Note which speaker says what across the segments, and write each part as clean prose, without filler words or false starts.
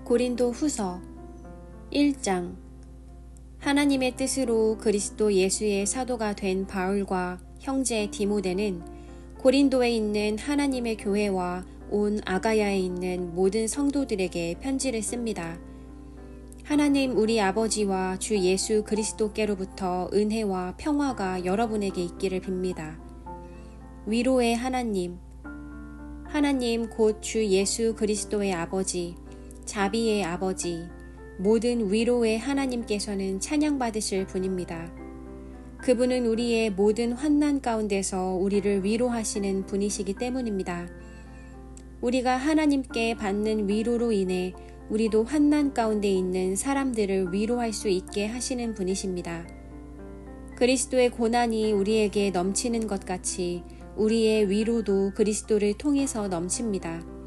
Speaker 1: 고린도 후서 1장. 하나님의 뜻으로 그리스도 예수의 사도가 된 바울과 형제 디모데는 고린도에 있는 하나님의 교회와 온 아가야에 있는 모든 성도들에게 편지를 씁니다. 하나님 우리 아버지와 주 예수 그리스도께로부터 은혜와 평화가 여러분에게 있기를 빕니다. 위로의 하나님 곧 주 예수 그리스도의 아버지, 자비의 아버지, 모든 위로의 하나님께서는 찬양받으실 분입니다. 그분은 우리의 모든 환난 가운데서 우리를 위로하시는 분이시기 때문입니다. 우리가 하나님께 받는 위로로 인해 우리도 환난 가운데 있는 사람들을 위로할 수 있게 하시는 분이십니다. 그리스도의 고난이 우리에게 넘치는 것 같이 우리의 위로도 그리스도를 통해서 넘칩니다.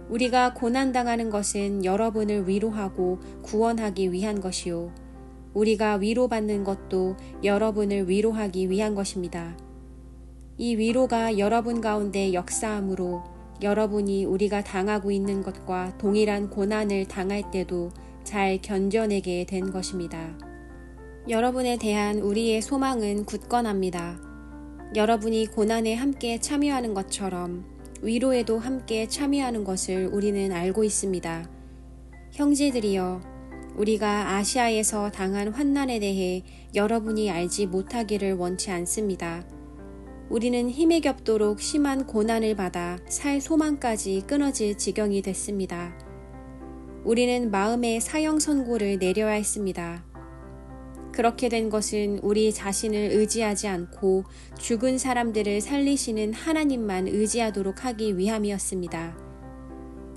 Speaker 1: 우리가 고난당하는 것은 여러분을 위로하고 구원하기 위한 것이요. 우리가 위로받는 것도 여러분을 위로하기 위한 것입니다. 이 위로가 여러분 가운데 역사하므로 여러분이 우리가 당하고 있는 것과 동일한 고난을 당할 때도 잘 견뎌내게 된 것입니다. 여러분에 대한 우리의 소망은 굳건합니다. 여러분이 고난에 함께 참여하는 것처럼 위로에도 함께 참여하는 것을 우리는 알고 있습니다. 형제들이여, 우리가 아시아에서 당한 환난에 대해 여러분이 알지 못하기를 원치 않습니다. 우리는 힘에 겹도록 심한 고난을 받아 살 소망까지 끊어질 지경이 됐습니다. 우리는 마음의 사형 선고를 내려야 했습니다. 그렇게 된 것은 우리 자신을 의지하지 않고 죽은 사람들을 살리시는 하나님만 의지하도록 하기 위함이었습니다.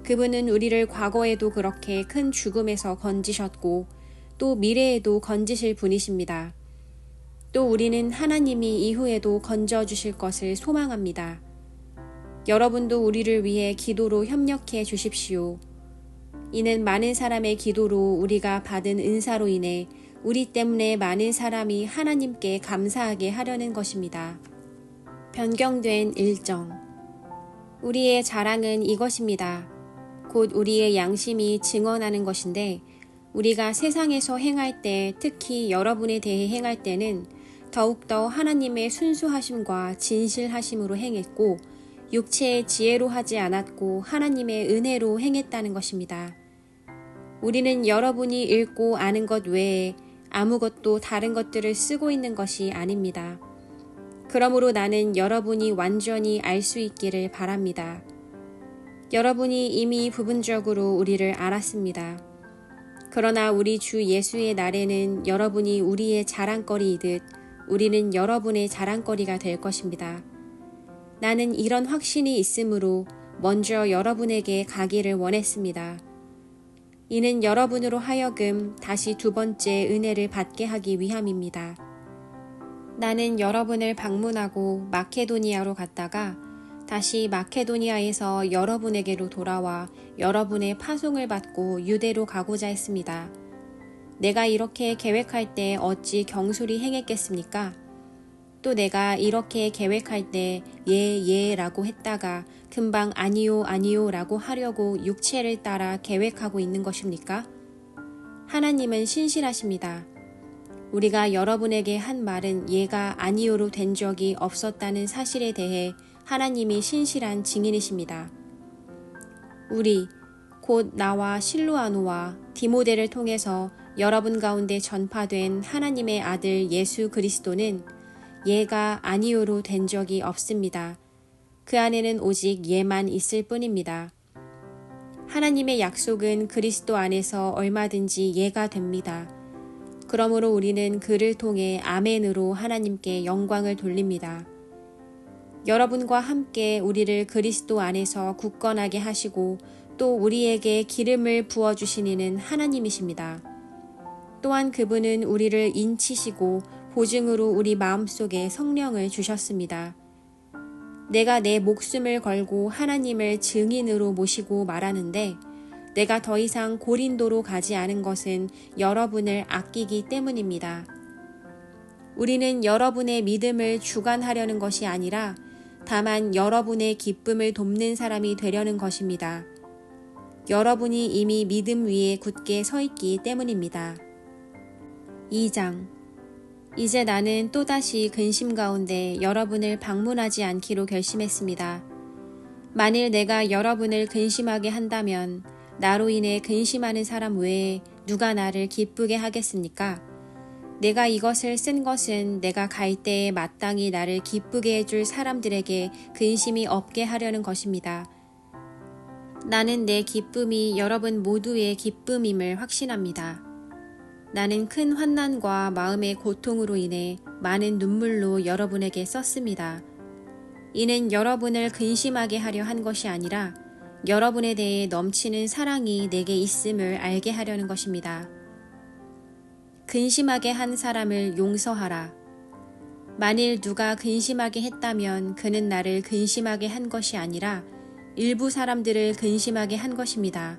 Speaker 1: 그분은 우리를 과거에도 그렇게 큰 죽음에서 건지셨고 또 미래에도 건지실 분이십니다. 또 우리는 하나님이 이후에도 건져주실 것을 소망합니다. 여러분도 우리를 위해 기도로 협력해 주십시오. 이는 많은 사람의 기도로 우리가 받은 은사로 인해 우리 때문에 많은 사람이 하나님께 감사하게 하려는 것입니다. 변경된 일정. 우리의 자랑은 이것입니다. 곧 우리의 양심이 증언하는 것인데, 우리가 세상에서 행할 때, 특히 여러분에 대해 행할 때는 더욱더 하나님의 순수하심과 진실하심으로 행했고, 육체의 지혜로 하지 않았고 하나님의 은혜로 행했다는 것입니다. 우리는 여러분이 읽고 아는 것 외에 아무것도 다른 것들을 쓰고 있는 것이 아닙니다. 그러므로 나는 여러분이 완전히 알 수 있기를 바랍니다. 여러분이 이미 부분적으로 우리를 알았습니다. 그러나 우리 주 예수의 날에는 여러분이 우리의 자랑거리이듯 우리는 여러분의 자랑거리가 될 것입니다. 나는 이런 확신이 있으므로 먼저 여러분에게 가기를 원했습니다. 이는 여러분으로 하여금 다시 두 번째 은혜를 받게 하기 위함입니다. 나는 여러분을 방문하고 마케도니아로 갔다가 다시 마케도니아에서 여러분에게로 돌아와 여러분의 파송을 받고 유대로 가고자 했습니다. 내가 이렇게 계획할 때 어찌 경솔히 행했겠습니까? 또 내가 이렇게 계획할 때 라고 했다가 금방 아니요 라고 하려고 육체를 따라 계획하고 있는 것입니까? 하나님은 신실하십니다. 우리가 여러분에게 한 말은 예가 아니요로 된 적이 없었다는 사실에 대해 하나님이 신실한 증인이십니다. 우리, 곧 나와 실로아노와 디모데를 통해서 여러분 가운데 전파된 하나님의 아들 예수 그리스도는 예가 아니요로 된 적이 없습니다. 그 안에는 오직 예만 있을 뿐입니다. 하나님의 약속은 그리스도 안에서 얼마든지 예가 됩니다. 그러므로 우리는 그를 통해 아멘으로 하나님께 영광을 돌립니다. 여러분과 함께 우리를 그리스도 안에서 굳건하게 하시고 또 우리에게 기름을 부어주신 이는 하나님이십니다. 또한 그분은 우리를 인치시고 보증으로 우리 마음속에 성령을 주셨습니다. 내가 내 목숨을 걸고 하나님을 증인으로 모시고 말하는데 내가 더 이상 고린도로 가지 않은 것은 여러분을 아끼기 때문입니다. 우리는 여러분의 믿음을 주관하려는 것이 아니라 다만 여러분의 기쁨을 돕는 사람이 되려는 것입니다. 여러분이 이미 믿음 위에 굳게 서 있기 때문입니다. 2장. 이제 나는 또다시 근심 가운데 여러분을 방문하지 않기로 결심했습니다. 만일 내가 여러분을 근심하게 한다면 나로 인해 근심하는 사람 외에 누가 나를 기쁘게 하겠습니까? 내가 이것을 쓴 것은 내가 갈 때에 마땅히 나를 기쁘게 해줄 사람들에게 근심이 없게 하려는 것입니다. 나는 내 기쁨이 여러분 모두의 기쁨임을 확신합니다. 나는 큰 환난과 마음의 고통으로 인해 많은 눈물로 여러분에게 썼습니다. 이는 여러분을 근심하게 하려 한 것이 아니라 여러분에 대해 넘치는 사랑이 내게 있음을 알게 하려는 것입니다. 근심하게 한 사람을 용서하라. 만일 누가 근심하게 했다면 그는 나를 근심하게 한 것이 아니라 일부 사람들을 근심하게 한 것입니다.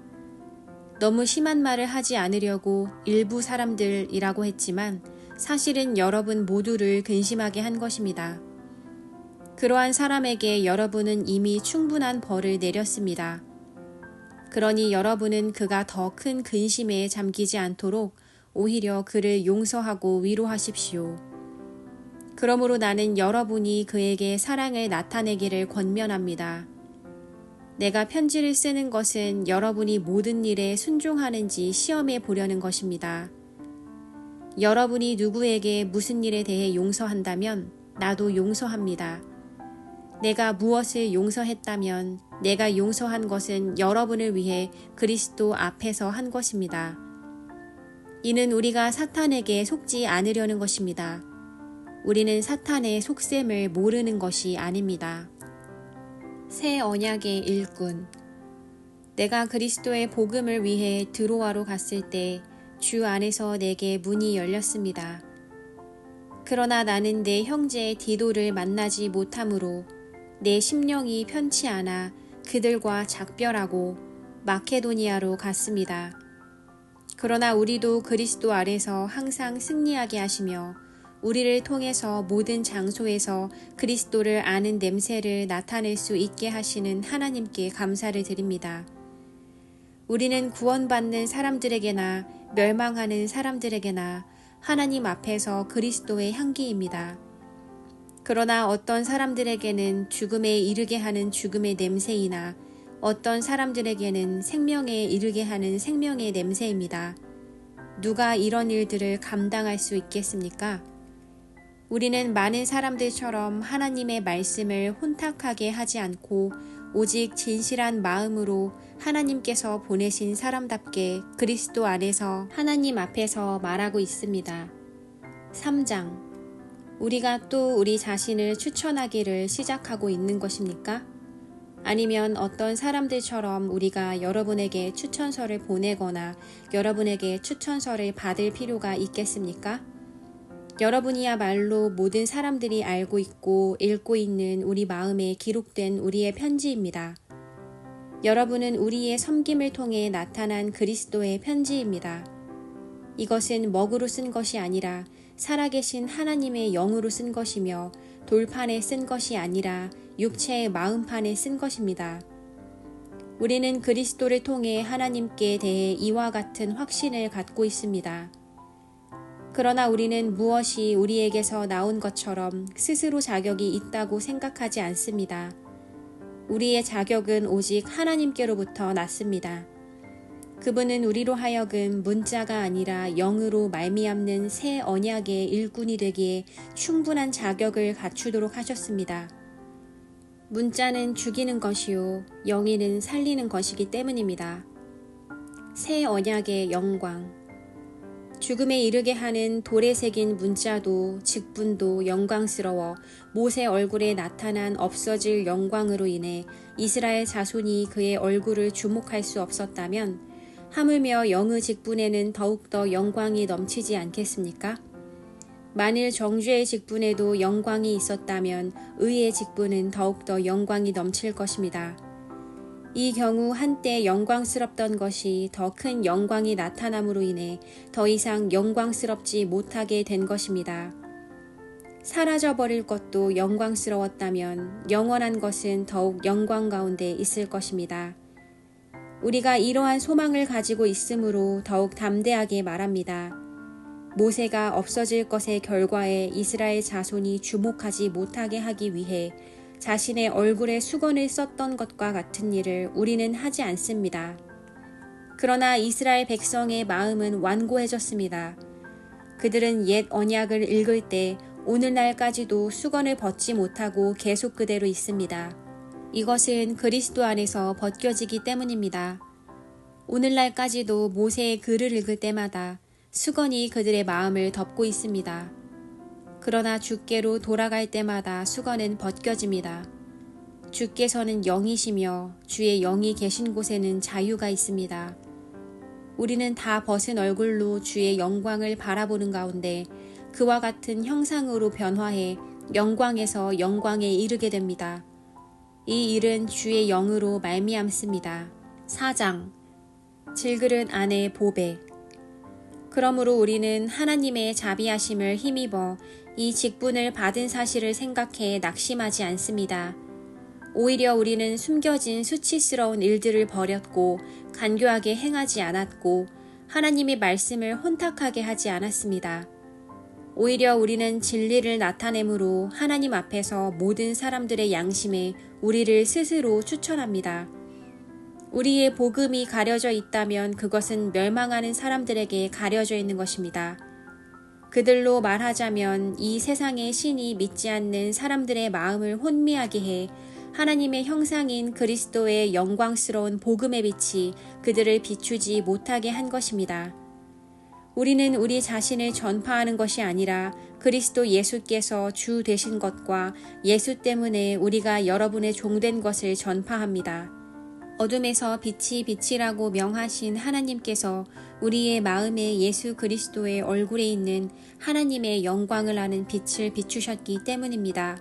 Speaker 1: 너무 심한 말을 하지 않으려고 일부 사람들이라고 했지만 사실은 여러분 모두를 근심하게 한 것입니다. 그러한 사람에게 여러분은 이미 충분한 벌을 내렸습니다. 그러니 여러분은 그가 더 큰 근심에 잠기지 않도록 오히려 그를 용서하고 위로하십시오. 그러므로 나는 여러분이 그에게 사랑을 나타내기를 권면합니다. 내가 편지를 쓰는 것은 여러분이 모든 일에 순종하는지 시험해 보려는 것입니다. 여러분이 누구에게 무슨 일에 대해 용서한다면 나도 용서합니다. 내가 무엇을 용서했다면 내가 용서한 것은 여러분을 위해 그리스도 앞에서 한 것입니다. 이는 우리가 사탄에게 속지 않으려는 것입니다. 우리는 사탄의 속셈을 모르는 것이 아닙니다. 새 언약의 일꾼. 내가 그리스도의 복음을 위해 드로아로 갔을 때 주 안에서 내게 문이 열렸습니다. 그러나 나는 내 형제 디도를 만나지 못하므로 내 심령이 편치 않아 그들과 작별하고 마케도니아로 갔습니다. 그러나 우리도 그리스도 아래서 항상 승리하게 하시며 우리를 통해서 모든 장소에서 그리스도를 아는 냄새를 나타낼 수 있게 하시는 하나님께 감사를 드립니다. 우리는 구원받는 사람들에게나 멸망하는 사람들에게나 하나님 앞에서 그리스도의 향기입니다. 그러나 어떤 사람들에게는 죽음에 이르게 하는 죽음의 냄새이나 어떤 사람들에게는 생명에 이르게 하는 생명의 냄새입니다. 누가 이런 일들을 감당할 수 있겠습니까? 우리는 많은 사람들처럼 하나님의 말씀을 혼탁하게 하지 않고 오직 진실한 마음으로 하나님께서 보내신 사람답게 그리스도 안에서 하나님 앞에서 말하고 있습니다. 3장. 우리가 또 우리 자신을 추천하기를 시작하고 있는 것입니까? 아니면 어떤 사람들처럼 우리가 여러분에게 추천서를 보내거나 여러분에게 추천서를 받을 필요가 있겠습니까? 여러분이야말로 모든 사람들이 알고 있고 읽고 있는 우리 마음에 기록된 우리의 편지입니다. 여러분은 우리의 섬김을 통해 나타난 그리스도의 편지입니다. 이것은 먹으로 쓴 것이 아니라 살아계신 하나님의 영으로 쓴 것이며 돌판에 쓴 것이 아니라 육체의 마음판에 쓴 것입니다. 우리는 그리스도를 통해 하나님께 대해 이와 같은 확신을 갖고 있습니다. 그러나 우리는 무엇이 우리에게서 나온 것처럼 스스로 자격이 있다고 생각하지 않습니다. 우리의 자격은 오직 하나님께로부터 났습니다. 그분은 우리로 하여금 문자가 아니라 영으로 말미암는 새 언약의 일꾼이 되기에 충분한 자격을 갖추도록 하셨습니다. 문자는 죽이는 것이요 영이는 살리는 것이기 때문입니다. 새 언약의 영광. 죽음에 이르게 하는 돌에 새긴 문자도 직분도 영광스러워 모세 얼굴에 나타난 없어질 영광으로 인해 이스라엘 자손이 그의 얼굴을 주목할 수 없었다면 하물며 영의 직분에는 더욱더 영광이 넘치지 않겠습니까? 만일 정죄의 직분에도 영광이 있었다면 의의 직분은 더욱더 영광이 넘칠 것입니다. 이 경우 한때 영광스럽던 것이 더 큰 영광이 나타남으로 인해 더 이상 영광스럽지 못하게 된 것입니다. 사라져버릴 것도 영광스러웠다면 영원한 것은 더욱 영광 가운데 있을 것입니다. 우리가 이러한 소망을 가지고 있으므로 더욱 담대하게 말합니다. 모세가 없어질 것의 결과에 이스라엘 자손이 주목하지 못하게 하기 위해 자신의 얼굴에 수건을 썼던 것과 같은 일을 우리는 하지 않습니다. 그러나 이스라엘 백성의 마음은 완고해졌습니다. 그들은 옛 언약을 읽을 때 오늘날까지도 수건을 벗지 못하고 계속 그대로 있습니다. 이것은 그리스도 안에서 벗겨지기 때문입니다. 오늘날까지도 모세의 글을 읽을 때마다 수건이 그들의 마음을 덮고 있습니다. 그러나 주께로 돌아갈 때마다 수건은 벗겨집니다. 주께서는 영이시며 주의 영이 계신 곳에는 자유가 있습니다. 우리는 다 벗은 얼굴로 주의 영광을 바라보는 가운데 그와 같은 형상으로 변화해 영광에서 영광에 이르게 됩니다. 이 일은 주의 영으로 말미암습니다. 4장 질그릇 안에 보배. 그러므로 우리는 하나님의 자비하심을 힘입어 이 직분을 받은 사실을 생각해 낙심하지 않습니다. 오히려 우리는 숨겨진 수치스러운 일들을 버렸고 간교하게 행하지 않았고 하나님의 말씀을 혼탁하게 하지 않았습니다. 오히려 우리는 진리를 나타내므로 하나님 앞에서 모든 사람들의 양심에 우리를 스스로 추천합니다. 우리의 복음이 가려져 있다면 그것은 멸망하는 사람들에게 가려져 있는 것입니다. 그들로 말하자면 이 세상의 신이 믿지 않는 사람들의 마음을 혼미하게 해 하나님의 형상인 그리스도의 영광스러운 복음의 빛이 그들을 비추지 못하게 한 것입니다. 우리는 우리 자신을 전파하는 것이 아니라 그리스도 예수께서 주 되신 것과 예수 때문에 우리가 여러분의 종된 것을 전파합니다. 어둠에서 빛이 빛이라고 명하신 하나님께서 우리의 마음에 예수 그리스도의 얼굴에 있는 하나님의 영광을 아는 빛을 비추셨기 때문입니다.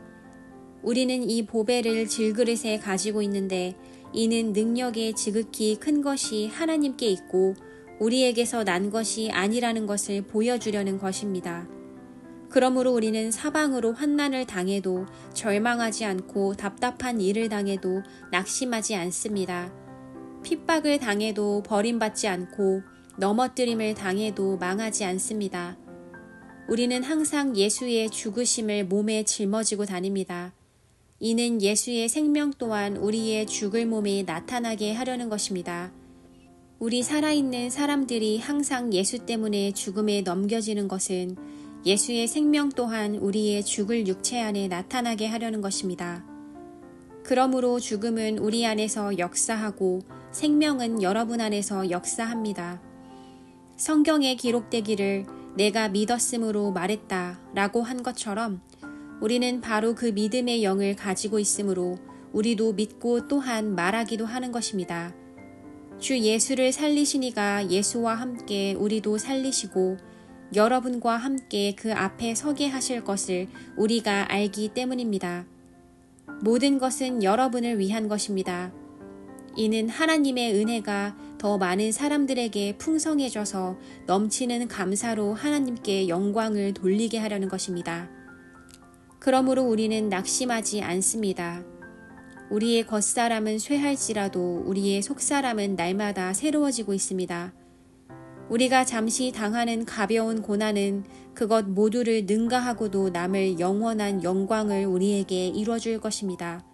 Speaker 1: 우리는 이 보배를 질그릇에 가지고 있는데 이는 능력의 지극히 큰 것이 하나님께 있고 우리에게서 난 것이 아니라는 것을 보여주려는 것입니다. 그러므로 우리는 사방으로 환난을 당해도 절망하지 않고 답답한 일을 당해도 낙심하지 않습니다. 핍박을 당해도 버림받지 않고 넘어뜨림을 당해도 망하지 않습니다. 우리는 항상 예수의 죽으심을 몸에 짊어지고 다닙니다. 이는 예수의 생명 또한 우리의 죽을 몸에 나타나게 하려는 것입니다. 우리 살아있는 사람들이 항상 예수 때문에 죽음에 넘겨지는 것은 예수의 생명 또한 우리의 죽을 육체 안에 나타나게 하려는 것입니다. 그러므로 죽음은 우리 안에서 역사하고 생명은 여러분 안에서 역사합니다. 성경에 기록되기를 내가 믿었으므로 말했다 라고 한 것처럼 우리는 바로 그 믿음의 영을 가지고 있으므로 우리도 믿고 또한 말하기도 하는 것입니다. 주 예수를 살리시니가 예수와 함께 우리도 살리시고 여러분과 함께 그 앞에 서게 하실 것을 우리가 알기 때문입니다. 모든 것은 여러분을 위한 것입니다. 이는 하나님의 은혜가 더 많은 사람들에게 풍성해져서 넘치는 감사로 하나님께 영광을 돌리게 하려는 것입니다. 그러므로 우리는 낙심하지 않습니다. 우리의 겉사람은 쇠할지라도 우리의 속사람은 날마다 새로워지고 있습니다. 우리가 잠시 당하는 가벼운 고난은 그것 모두를 능가하고도 남을 영원한 영광을 우리에게 이뤄줄 것입니다.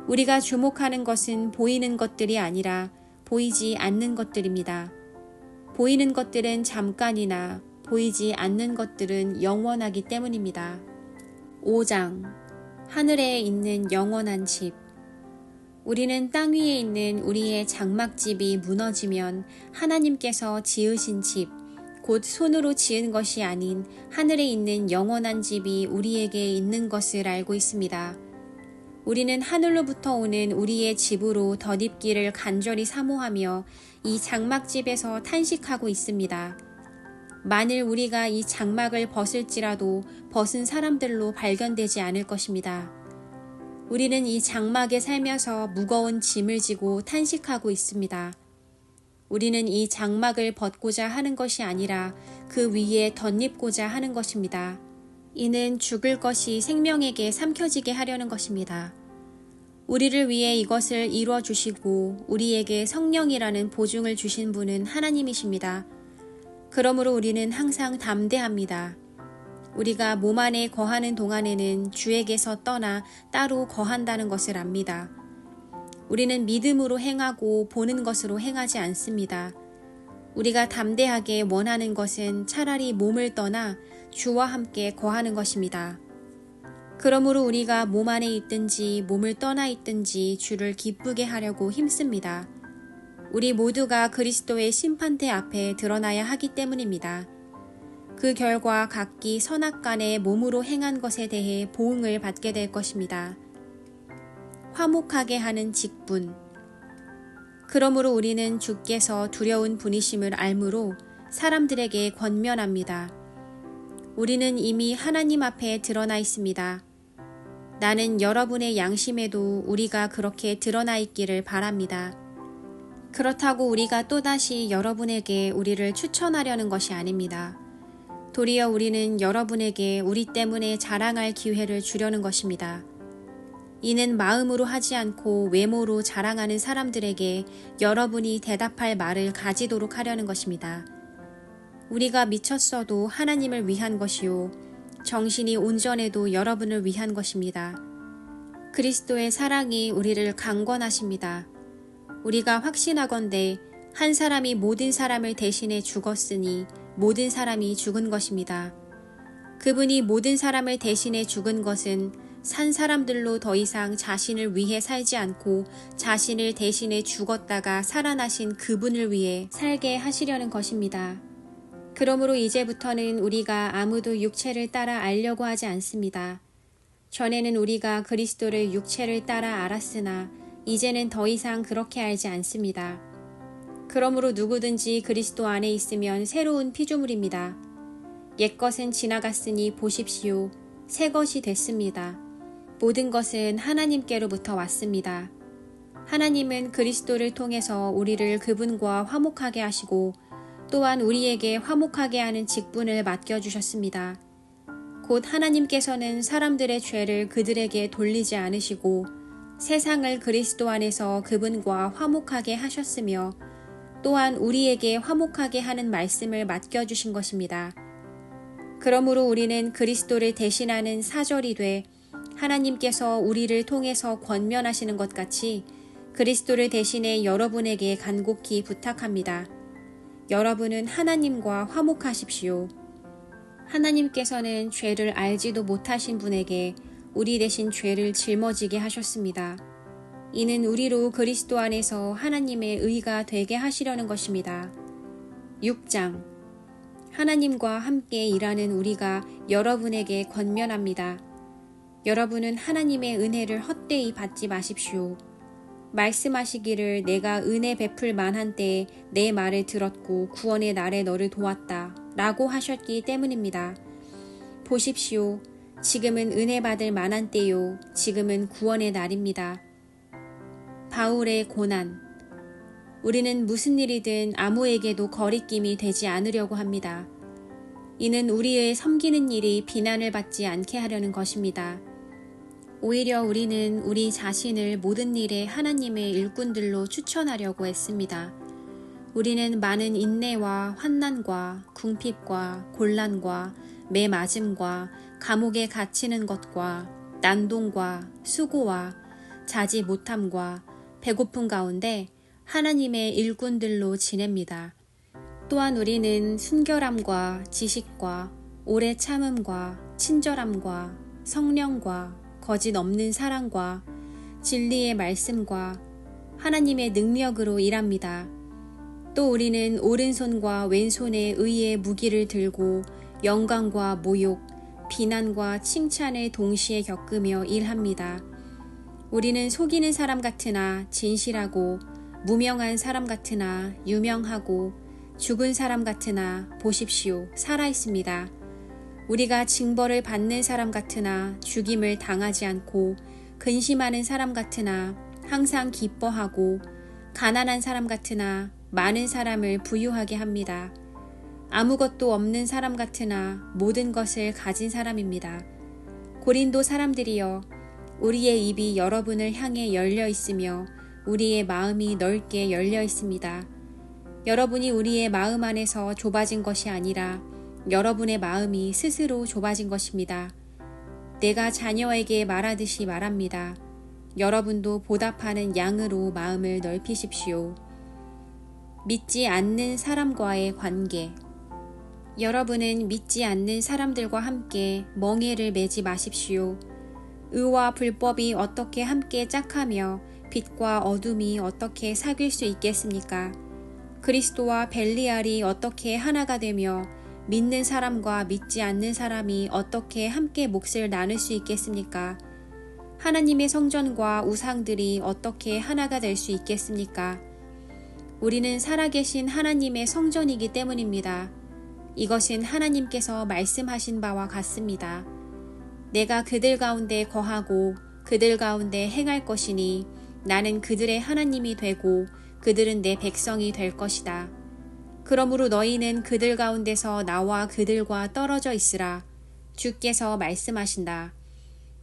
Speaker 1: 우리가 주목하는 것은 보이는 것들이 아니라 보이지 않는 것들입니다. 보이는 것들은 잠깐이나 보이지 않는 것들은 영원하기 때문입니다. 5장 하늘에 있는 영원한 집. 우리는 땅 위에 있는 우리의 장막집이 무너지면 하나님께서 지으신 집, 곧 손으로 지은 것이 아닌 하늘에 있는 영원한 집이 우리에게 있는 것을 알고 있습니다. 우리는 하늘로부터 오는 우리의 집으로 덧입기를 간절히 사모하며 이 장막집에서 탄식하고 있습니다. 만일 우리가 이 장막을 벗을지라도 벗은 사람들로 발견되지 않을 것입니다. 우리는 이 장막에 살면서 무거운 짐을 지고 탄식하고 있습니다. 우리는 이 장막을 벗고자 하는 것이 아니라 그 위에 덧입고자 하는 것입니다. 이는 죽을 것이 생명에게 삼켜지게 하려는 것입니다. 우리를 위해 이것을 이루어 주시고 우리에게 성령이라는 보증을 주신 분은 하나님이십니다. 그러므로 우리는 항상 담대합니다. 우리가 몸 안에 거하는 동안에는 주에게서 떠나 따로 거한다는 것을 압니다. 우리는 믿음으로 행하고 보는 것으로 행하지 않습니다. 우리가 담대하게 원하는 것은 차라리 몸을 떠나 주와 함께 거하는 것입니다. 그러므로 우리가 몸 안에 있든지 몸을 떠나 있든지 주를 기쁘게 하려고 힘씁니다. 우리 모두가 그리스도의 심판대 앞에 드러나야 하기 때문입니다. 그 결과 각기 선악간에 몸으로 행한 것에 대해 보응을 받게 될 것입니다. 화목하게 하는 직분. 그러므로 우리는 주께서 두려운 분이심을 알므로 사람들에게 권면합니다. 우리는 이미 하나님 앞에 드러나 있습니다. 나는 여러분의 양심에도 우리가 그렇게 드러나 있기를 바랍니다. 그렇다고 우리가 또다시 여러분에게 우리를 추천하려는 것이 아닙니다. 도리어 우리는 여러분에게 우리 때문에 자랑할 기회를 주려는 것입니다. 이는 마음으로 하지 않고 외모로 자랑하는 사람들에게 여러분이 대답할 말을 가지도록 하려는 것입니다. 우리가 미쳤어도 하나님을 위한 것이요 정신이 온전해도 여러분을 위한 것입니다. 그리스도의 사랑이 우리를 강권하십니다. 우리가 확신하건대 한 사람이 모든 사람을 대신해 죽었으니 모든 사람이 죽은 것입니다. 그분이 모든 사람을 대신해 죽은 것은 산 사람들로 더 이상 자신을 위해 살지 않고 자신을 대신해 죽었다가 살아나신 그분을 위해 살게 하시려는 것입니다. 그러므로 이제부터는 우리가 아무도 육체를 따라 알려고 하지 않습니다. 전에는 우리가 그리스도를 육체를 따라 알았으나 이제는 더 이상 그렇게 알지 않습니다. 그러므로 누구든지 그리스도 안에 있으면 새로운 피조물입니다. 옛것은 지나갔으니 보십시오. 새 것이 됐습니다. 모든 것은 하나님께로부터 왔습니다. 하나님은 그리스도를 통해서 우리를 그분과 화목하게 하시고 또한 우리에게 화목하게 하는 직분을 맡겨주셨습니다. 곧 하나님께서는 사람들의 죄를 그들에게 돌리지 않으시고 세상을 그리스도 안에서 그분과 화목하게 하셨으며 또한 우리에게 화목하게 하는 말씀을 맡겨주신 것입니다. 그러므로 우리는 그리스도를 대신하는 사절이 돼 하나님께서 우리를 통해서 권면하시는 것 같이 그리스도를 대신해 여러분에게 간곡히 부탁합니다. 여러분은 하나님과 화목하십시오. 하나님께서는 죄를 알지도 못하신 분에게 우리 대신 죄를 짊어지게 하셨습니다. 이는 우리로 그리스도 안에서 하나님의 의가 되게 하시려는 것입니다. 6장. 하나님과 함께 일하는 우리가 여러분에게 권면합니다. 여러분은 하나님의 은혜를 헛되이 받지 마십시오. 말씀하시기를 내가 은혜 베풀 만한 때에 내 말을 들었고 구원의 날에 너를 도왔다 라고 하셨기 때문입니다. 보십시오. 지금은 은혜 받을 만한 때요. 지금은 구원의 날입니다. 바울의 고난. 우리는 무슨 일이든 아무에게도 거리낌이 되지 않으려고 합니다. 이는 우리의 섬기는 일이 비난을 받지 않게 하려는 것입니다. 오히려 우리는 우리 자신을 모든 일에 하나님의 일꾼들로 추천하려고 했습니다. 우리는 많은 인내와 환난과 궁핍과 곤란과 매맞음과 감옥에 갇히는 것과 난동과 수고와 자지 못함과 배고픔 가운데 하나님의 일꾼들로 지냅니다. 또한 우리는 순결함과 지식과 오래 참음과 친절함과 성령과 거짓 없는 사랑과 진리의 말씀과 하나님의 능력으로 일합니다. 또 우리는 오른손과 왼손에 의의 무기를 들고 영광과 모욕, 비난과 칭찬을 동시에 겪으며 일합니다. 우리는 속이는 사람 같으나 진실하고 무명한 사람 같으나 유명하고 죽은 사람 같으나 보십시오. 살아있습니다. 우리가 징벌을 받는 사람 같으나 죽임을 당하지 않고 근심하는 사람 같으나 항상 기뻐하고 가난한 사람 같으나 많은 사람을 부유하게 합니다. 아무것도 없는 사람 같으나 모든 것을 가진 사람입니다. 고린도 사람들이여, 우리의 입이 여러분을 향해 열려 있으며 우리의 마음이 넓게 열려 있습니다. 여러분이 우리의 마음 안에서 좁아진 것이 아니라 여러분의 마음이 스스로 좁아진 것입니다. 내가 자녀에게 말하듯이 말합니다. 여러분도 보답하는 양으로 마음을 넓히십시오. 믿지 않는 사람과의 관계. 여러분은 믿지 않는 사람들과 함께 멍에를 매지 마십시오. 의와 불법이 어떻게 함께 짝하며 빛과 어둠이 어떻게 사귈 수 있겠습니까? 그리스도와 벨리알이 어떻게 하나가 되며 믿는 사람과 믿지 않는 사람이 어떻게 함께 몫을 나눌 수 있겠습니까? 하나님의 성전과 우상들이 어떻게 하나가 될 수 있겠습니까? 우리는 살아계신 하나님의 성전이기 때문입니다. 이것은 하나님께서 말씀하신 바와 같습니다. 내가 그들 가운데 거하고 그들 가운데 행할 것이니 나는 그들의 하나님이 되고 그들은 내 백성이 될 것이다. 그러므로 너희는 그들 가운데서 나와 그들과 떨어져 있으라. 주께서 말씀하신다.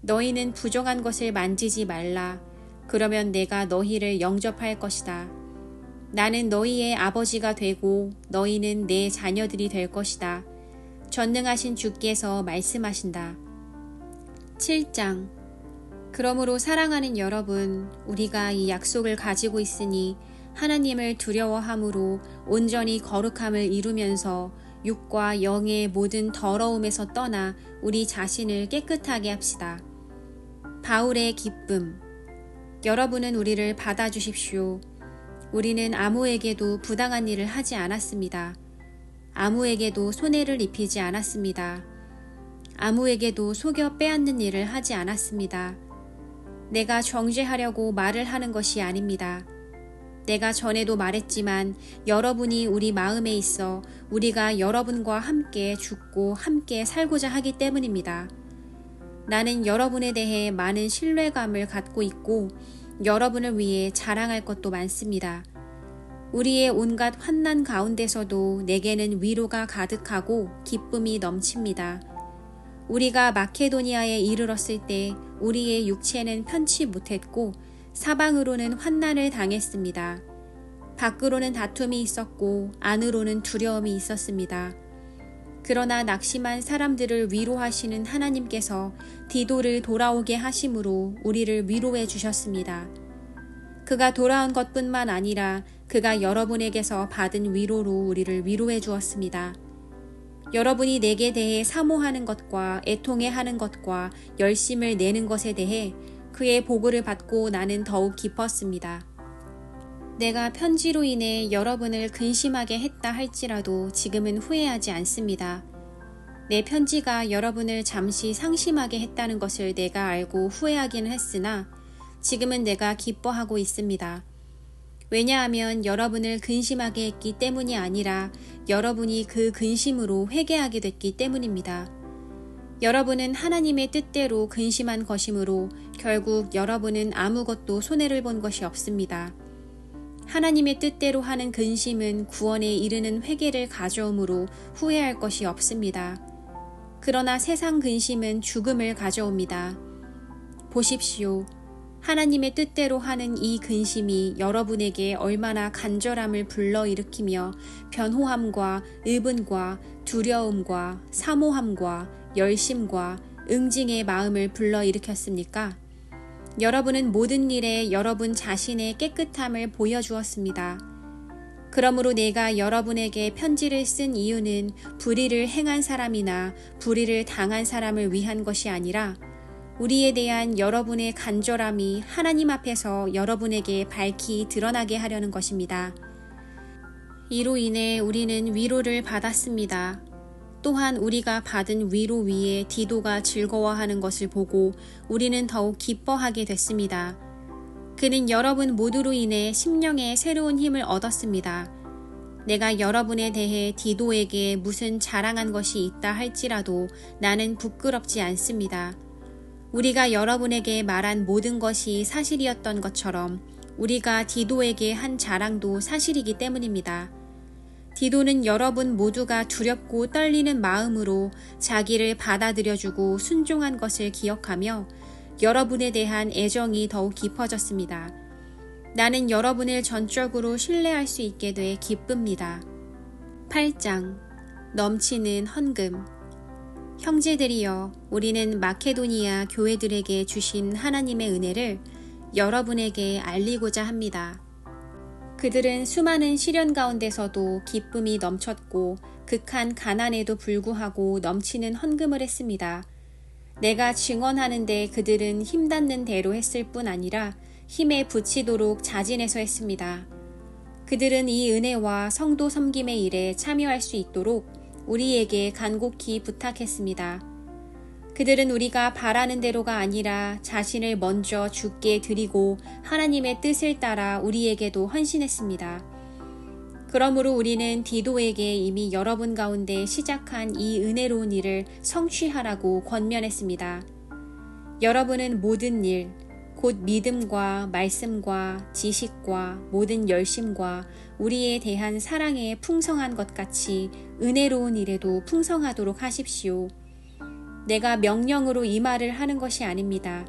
Speaker 1: 너희는 부정한 것을 만지지 말라. 그러면 내가 너희를 영접할 것이다. 나는 너희의 아버지가 되고 너희는 내 자녀들이 될 것이다. 전능하신 주께서 말씀하신다. 7장. 그러므로 사랑하는 여러분, 우리가 이 약속을 가지고 있으니 하나님을 두려워함으로 온전히 거룩함을 이루면서 육과 영의 모든 더러움에서 떠나 우리 자신을 깨끗하게 합시다. 바울의 기쁨. 여러분은 우리를 받아주십시오. 우리는 아무에게도 부당한 일을 하지 않았습니다. 아무에게도 손해를 입히지 않았습니다. 아무에게도 속여 빼앗는 일을 하지 않았습니다. 내가 정죄하려고 말을 하는 것이 아닙니다. 내가 전에도 말했지만 여러분이 우리 마음에 있어 우리가 여러분과 함께 죽고 함께 살고자 하기 때문입니다. 나는 여러분에 대해 많은 신뢰감을 갖고 있고 여러분을 위해 자랑할 것도 많습니다. 우리의 온갖 환난 가운데서도 내게는 위로가 가득하고 기쁨이 넘칩니다. 우리가 마케도니아에 이르렀을 때 우리의 육체는 편치 못했고 사방으로는 환난을 당했습니다. 밖으로는 다툼이 있었고 안으로는 두려움이 있었습니다. 그러나 낙심한 사람들을 위로하시는 하나님께서 디도를 돌아오게 하심으로 우리를 위로해 주셨습니다. 그가 돌아온 것뿐만 아니라 그가 여러분에게서 받은 위로로 우리를 위로해 주었습니다. 여러분이 내게 대해 사모하는 것과 애통해하는 것과 열심을 내는 것에 대해 그의 보고를 받고 나는 더욱 기뻤습니다. 내가 편지로 인해 여러분을 근심하게 했다 할지라도 지금은 후회하지 않습니다. 내 편지가 여러분을 잠시 상심하게 했다는 것을 내가 알고 후회하기는 했으나 지금은 내가 기뻐하고 있습니다. 왜냐하면 여러분을 근심하게 했기 때문이 아니라 여러분이 그 근심으로 회개하게 됐기 때문입니다. 여러분은 하나님의 뜻대로 근심한 것이므로 결국 여러분은 아무것도 손해를 본 것이 없습니다. 하나님의 뜻대로 하는 근심은 구원에 이르는 회개를 가져오므로 후회할 것이 없습니다. 그러나 세상 근심은 죽음을 가져옵니다. 보십시오. 하나님의 뜻대로 하는 이 근심이 여러분에게 얼마나 간절함을 불러일으키며 변호함과 의분과 두려움과 사모함과 열심과 응징의 마음을 불러일으켰습니까? 여러분은 모든 일에 여러분 자신의 깨끗함을 보여주었습니다. 그러므로 내가 여러분에게 편지를 쓴 이유는 불의를 행한 사람이나 불의를 당한 사람을 위한 것이 아니라 우리에 대한 여러분의 간절함이 하나님 앞에서 여러분에게 밝히 드러나게 하려는 것입니다. 이로 인해 우리는 위로를 받았습니다. 또한 우리가 받은 위로 위에 디도가 즐거워하는 것을 보고 우리는 더욱 기뻐하게 됐습니다. 그는 여러분 모두로 인해 심령에 새로운 힘을 얻었습니다. 내가 여러분에 대해 디도에게 무슨 자랑한 것이 있다 할지라도 나는 부끄럽지 않습니다. 우리가 여러분에게 말한 모든 것이 사실이었던 것처럼 우리가 디도에게 한 자랑도 사실이기 때문입니다. 디도는 여러분 모두가 두렵고 떨리는 마음으로 자기를 받아들여주고 순종한 것을 기억하며 여러분에 대한 애정이 더욱 깊어졌습니다. 나는 여러분을 전적으로 신뢰할 수 있게 돼 기쁩니다. 8장 넘치는 헌금. 형제들이여, 우리는 마케도니아 교회들에게 주신 하나님의 은혜를 여러분에게 알리고자 합니다. 그들은 수많은 시련 가운데서도 기쁨이 넘쳤고 극한 가난에도 불구하고 넘치는 헌금을 했습니다. 내가 증언하는데 그들은 힘닿는 대로 했을 뿐 아니라 힘에 부치도록 자진해서 했습니다. 그들은 이 은혜와 성도 섬김의 일에 참여할 수 있도록 우리에게 간곡히 부탁했습니다. 그들은 우리가 바라는 대로가 아니라 자신을 먼저 주께 드리고 하나님의 뜻을 따라 우리에게도 헌신했습니다. 그러므로 우리는 디도에게 이미 여러분 가운데 시작한 이 은혜로운 일을 성취하라고 권면했습니다. 여러분은 모든 일, 곧 믿음과 말씀과 지식과 모든 열심과 우리에 대한 사랑에 풍성한 것 같이 은혜로운 일에도 풍성하도록 하십시오. 내가 명령으로 이 말을 하는 것이 아닙니다.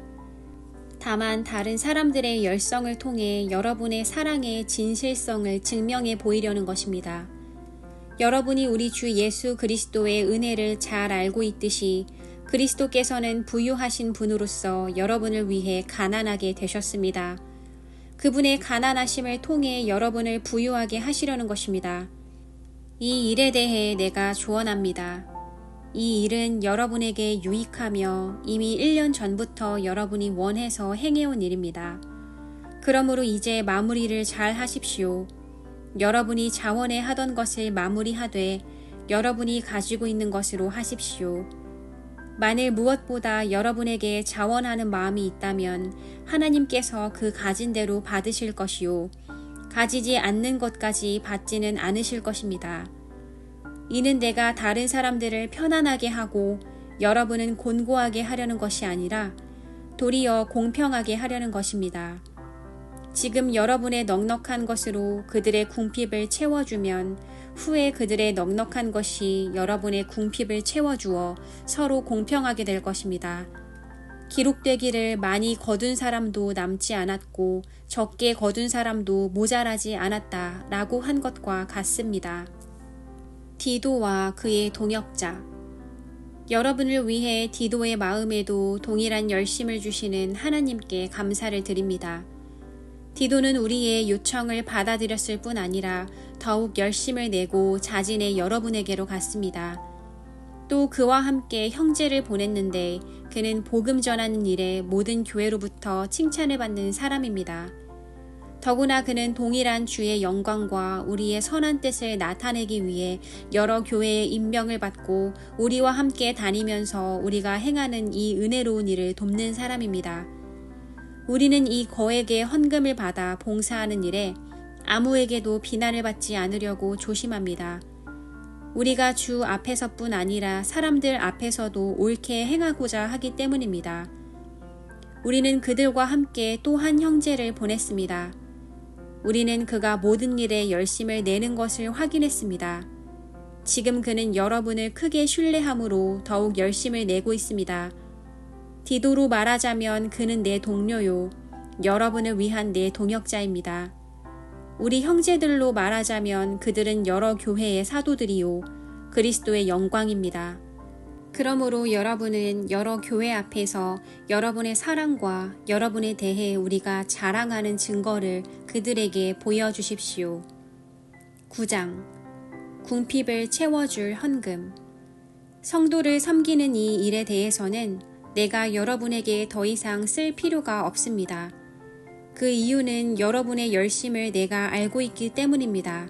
Speaker 1: 다만 다른 사람들의 열성을 통해 여러분의 사랑의 진실성을 증명해 보이려는 것입니다. 여러분이 우리 주 예수 그리스도의 은혜를 잘 알고 있듯이 그리스도께서는 부유하신 분으로서 여러분을 위해 가난하게 되셨습니다. 그분의 가난하심을 통해 여러분을 부유하게 하시려는 것입니다. 이 일에 대해 내가 조언합니다. 이 일은 여러분에게 유익하며 이미 1년 전부터 여러분이 원해서 행해온 일입니다. 그러므로 이제 마무리를 잘 하십시오. 여러분이 자원해 하던 것을 마무리하되 여러분이 가지고 있는 것으로 하십시오. 만일 무엇보다 여러분에게 자원하는 마음이 있다면 하나님께서 그 가진 대로 받으실 것이요. 가지지 않는 것까지 받지는 않으실 것입니다. 이는 내가 다른 사람들을 편안하게 하고 여러분은 곤고하게 하려는 것이 아니라 도리어 공평하게 하려는 것입니다. 지금 여러분의 넉넉한 것으로 그들의 궁핍을 채워주면 후에 그들의 넉넉한 것이 여러분의 궁핍을 채워주어 서로 공평하게 될 것입니다. 기록되기를 많이 거둔 사람도 남지 않았고 적게 거둔 사람도 모자라지 않았다 라고 한 것과 같습니다. 디도와 그의 동역자. 여러분을 위해 디도의 마음에도 동일한 열심을 주시는 하나님께 감사를 드립니다. 디도는 우리의 요청을 받아들였을 뿐 아니라 더욱 열심을 내고 자진해 여러분에게로 갔습니다. 또 그와 함께 형제를 보냈는데 그는 복음 전하는 일에 모든 교회로부터 칭찬을 받는 사람입니다. 더구나 그는 동일한 주의 영광과 우리의 선한 뜻을 나타내기 위해 여러 교회의 임명을 받고 우리와 함께 다니면서 우리가 행하는 이 은혜로운 일을 돕는 사람입니다. 우리는 이 거액의 헌금을 받아 봉사하는 일에 아무에게도 비난을 받지 않으려고 조심합니다. 우리가 주 앞에서뿐 아니라 사람들 앞에서도 옳게 행하고자 하기 때문입니다. 우리는 그들과 함께 또 한 형제를 보냈습니다. 우리는 그가 모든 일에 열심을 내는 것을 확인했습니다. 지금 그는 여러분을 크게 신뢰함으로 더욱 열심을 내고 있습니다. 디도로 말하자면 그는 내 동료요, 여러분을 위한 내 동역자입니다. 우리 형제들로 말하자면 그들은 여러 교회의 사도들이요, 그리스도의 영광입니다. 그러므로 여러분은 여러 교회 앞에서 여러분의 사랑과 여러분에 대해 우리가 자랑하는 증거를 그들에게 보여주십시오. 9장 궁핍을 채워줄 헌금. 성도를 섬기는 이 일에 대해서는 내가 여러분에게 더 이상 쓸 필요가 없습니다. 그 이유는 여러분의 열심을 내가 알고 있기 때문입니다.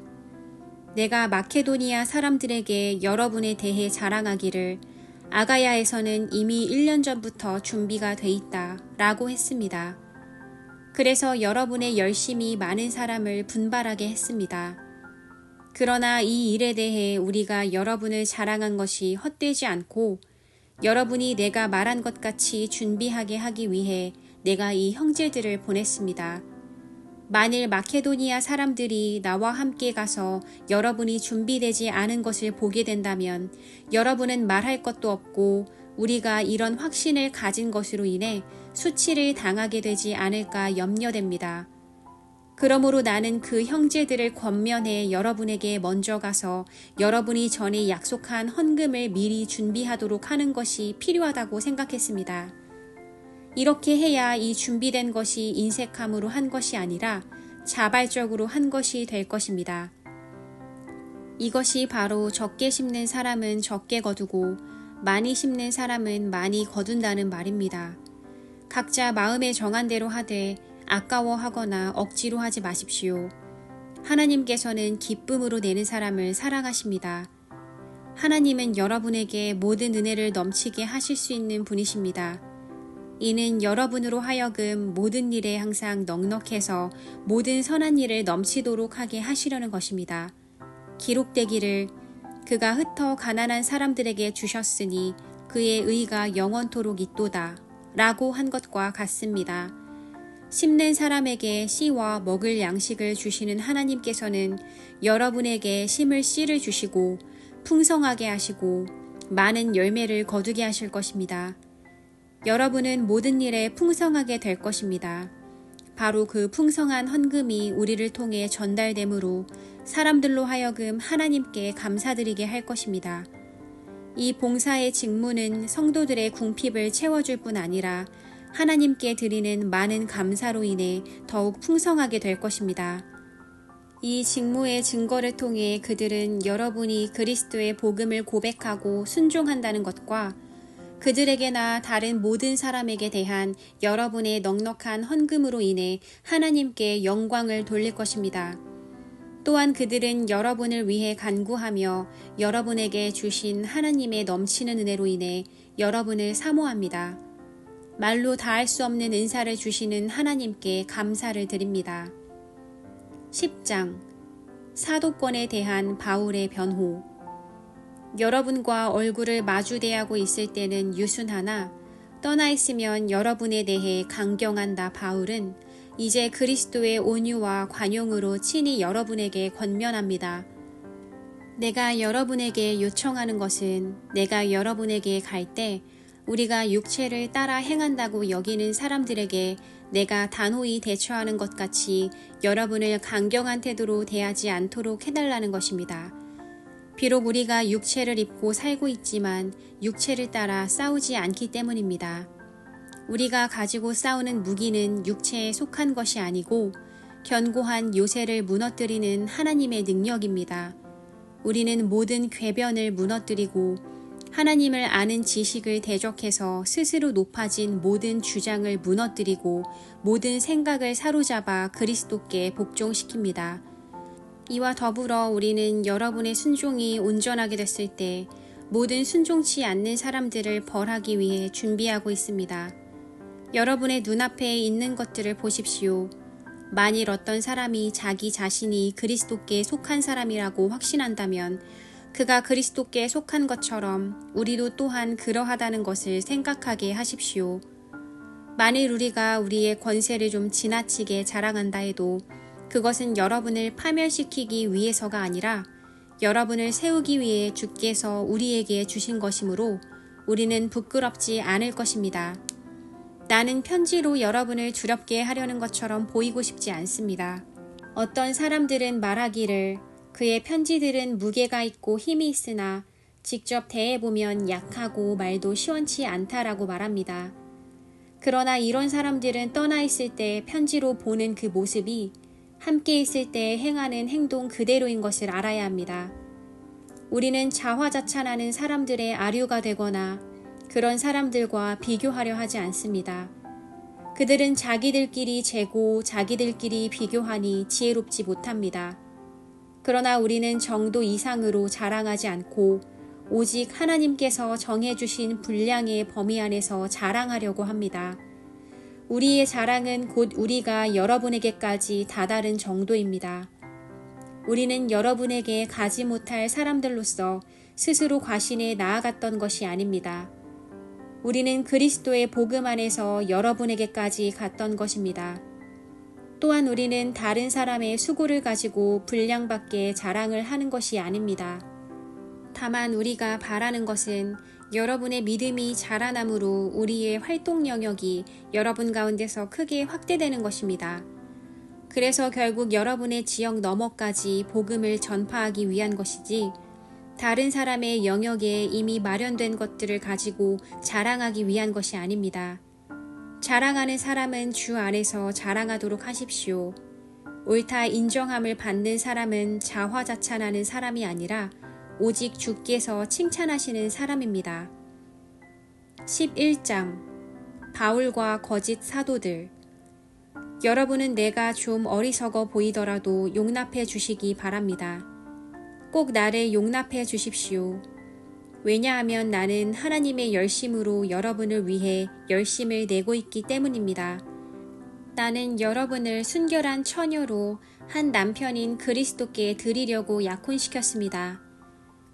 Speaker 1: 내가 마케도니아 사람들에게 여러분에 대해 자랑하기를 아가야에서는 이미 1년 전부터 준비가 돼 있다 라고 했습니다. 그래서 여러분의 열심이 많은 사람을 분발하게 했습니다. 그러나 이 일에 대해 우리가 여러분을 자랑한 것이 헛되지 않고 여러분이 내가 말한 것 같이 준비하게 하기 위해 내가 이 형제들을 보냈습니다. 만일 마케도니아 사람들이 나와 함께 가서 여러분이 준비되지 않은 것을 보게 된다면 여러분은 말할 것도 없고 우리가 이런 확신을 가진 것으로 인해 수치를 당하게 되지 않을까 염려됩니다. 그러므로 나는 그 형제들을 권면해 여러분에게 먼저 가서 여러분이 전에 약속한 헌금을 미리 준비하도록 하는 것이 필요하다고 생각했습니다. 이렇게 해야 이 준비된 것이 인색함으로 한 것이 아니라 자발적으로 한 것이 될 것입니다. 이것이 바로 적게 심는 사람은 적게 거두고 많이 심는 사람은 많이 거둔다는 말입니다. 각자 마음에 정한 대로 하되 아까워하거나 억지로 하지 마십시오. 하나님께서는 기쁨으로 내는 사람을 사랑하십니다. 하나님은 여러분에게 모든 은혜를 넘치게 하실 수 있는 분이십니다. 이는 여러분으로 하여금 모든 일에 항상 넉넉해서 모든 선한 일을 넘치도록 하게 하시려는 것입니다. 기록되기를 그가 흩어 가난한 사람들에게 주셨으니 그의 의가 영원토록 있도다 라고 한 것과 같습니다. 심는 사람에게 씨와 먹을 양식을 주시는 하나님께서는 여러분에게 심을 씨를 주시고 풍성하게 하시고 많은 열매를 거두게 하실 것입니다. 여러분은 모든 일에 풍성하게 될 것입니다. 바로 그 풍성한 헌금이 우리를 통해 전달되므로 사람들로 하여금 하나님께 감사드리게 할 것입니다. 이 봉사의 직무는 성도들의 궁핍을 채워줄 뿐 아니라 하나님께 드리는 많은 감사로 인해 더욱 풍성하게 될 것입니다. 이 직무의 증거를 통해 그들은 여러분이 그리스도의 복음을 고백하고 순종한다는 것과 그들에게나 다른 모든 사람에게 대한 여러분의 넉넉한 헌금으로 인해 하나님께 영광을 돌릴 것입니다. 또한 그들은 여러분을 위해 간구하며 여러분에게 주신 하나님의 넘치는 은혜로 인해 여러분을 사모합니다. 말로 다할 수 없는 은사를 주시는 하나님께 감사를 드립니다. 10장 사도권에 대한 바울의 변호. 여러분과 얼굴을 마주대하고 있을 때는 유순하나 떠나 있으면 여러분에 대해 강경한 바울은 이제 그리스도의 온유와 관용으로 친히 여러분에게 권면합니다. 내가 여러분에게 요청하는 것은 내가 여러분에게 갈 때 우리가 육체를 따라 행한다고 여기는 사람들에게 내가 단호히 대처하는 것 같이 여러분을 강경한 태도로 대하지 않도록 해달라는 것입니다. 비록 우리가 육체를 입고 살고 있지만 육체를 따라 싸우지 않기 때문입니다. 우리가 가지고 싸우는 무기는 육체에 속한 것이 아니고 견고한 요새를 무너뜨리는 하나님의 능력입니다. 우리는 모든 궤변을 무너뜨리고 하나님을 아는 지식을 대적해서 스스로 높아진 모든 주장을 무너뜨리고 모든 생각을 사로잡아 그리스도께 복종시킵니다. 이와 더불어 우리는 여러분의 순종이 온전하게 됐을 때 모든 순종치 않는 사람들을 벌하기 위해 준비하고 있습니다. 여러분의 눈앞에 있는 것들을 보십시오. 만일 어떤 사람이 자기 자신이 그리스도께 속한 사람이라고 확신한다면 그가 그리스도께 속한 것처럼 우리도 또한 그러하다는 것을 생각하게 하십시오. 만일 우리가 우리의 권세를 좀 지나치게 자랑한다 해도 그것은 여러분을 파멸시키기 위해서가 아니라 여러분을 세우기 위해 주께서 우리에게 주신 것이므로 우리는 부끄럽지 않을 것입니다. 나는 편지로 여러분을 두렵게 하려는 것처럼 보이고 싶지 않습니다. 어떤 사람들은 말하기를 그의 편지들은 무게가 있고 힘이 있으나 직접 대해보면 약하고 말도 시원치 않다라고 말합니다. 그러나 이런 사람들은 떠나 있을 때 편지로 보는 그 모습이 함께 있을 때 행하는 행동 그대로인 것을 알아야 합니다. 우리는 자화자찬하는 사람들의 아류가 되거나 그런 사람들과 비교하려 하지 않습니다. 그들은 자기들끼리 재고 자기들끼리 비교하니 지혜롭지 못합니다. 그러나 우리는 정도 이상으로 자랑하지 않고 오직 하나님께서 정해주신 분량의 범위 안에서 자랑하려고 합니다. 우리의 자랑은 곧 우리가 여러분에게까지 다다른 정도입니다. 우리는 여러분에게 가지 못할 사람들로서 스스로 과신해 나아갔던 것이 아닙니다. 우리는 그리스도의 복음 안에서 여러분에게까지 갔던 것입니다. 또한 우리는 다른 사람의 수고를 가지고 분량 밖에 자랑을 하는 것이 아닙니다. 다만 우리가 바라는 것은 여러분의 믿음이 자라남으로 우리의 활동 영역이 여러분 가운데서 크게 확대되는 것입니다. 그래서 결국 여러분의 지역 너머까지 복음을 전파하기 위한 것이지 다른 사람의 영역에 이미 마련된 것들을 가지고 자랑하기 위한 것이 아닙니다. 자랑하는 사람은 주 안에서 자랑하도록 하십시오. 옳다 인정함을 받는 사람은 자화자찬하는 사람이 아니라 오직 주께서 칭찬하시는 사람입니다. 11장 바울과 거짓 사도들. 여러분은 내가 좀 어리석어 보이더라도 용납해 주시기 바랍니다. 꼭 나를 용납해 주십시오. 왜냐하면 나는 하나님의 열심으로 여러분을 위해 열심을 내고 있기 때문입니다. 나는 여러분을 순결한 처녀로 한 남편인 그리스도께 드리려고 약혼시켰습니다.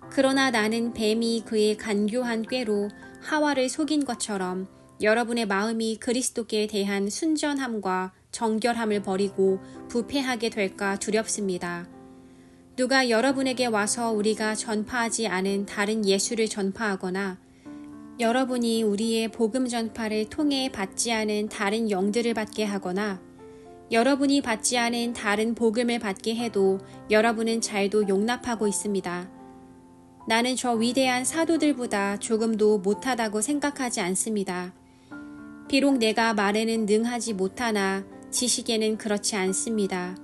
Speaker 1: 그러나 나는 뱀이 그의 간교한 꾀로 하와를 속인 것처럼 여러분의 마음이 그리스도께 대한 순전함과 정결함을 버리고 부패하게 될까 두렵습니다. 누가 여러분에게 와서 우리가 전파하지 않은 다른 예수를 전파하거나 여러분이 우리의 복음 전파를 통해 받지 않은 다른 영들을 받게 하거나 여러분이 받지 않은 다른 복음을 받게 해도 여러분은 잘도 용납하고 있습니다. 나는 저 위대한 사도들보다 조금도 못하다고 생각하지 않습니다. 비록 내가 말에는 능하지 못하나 지식에는 그렇지 않습니다.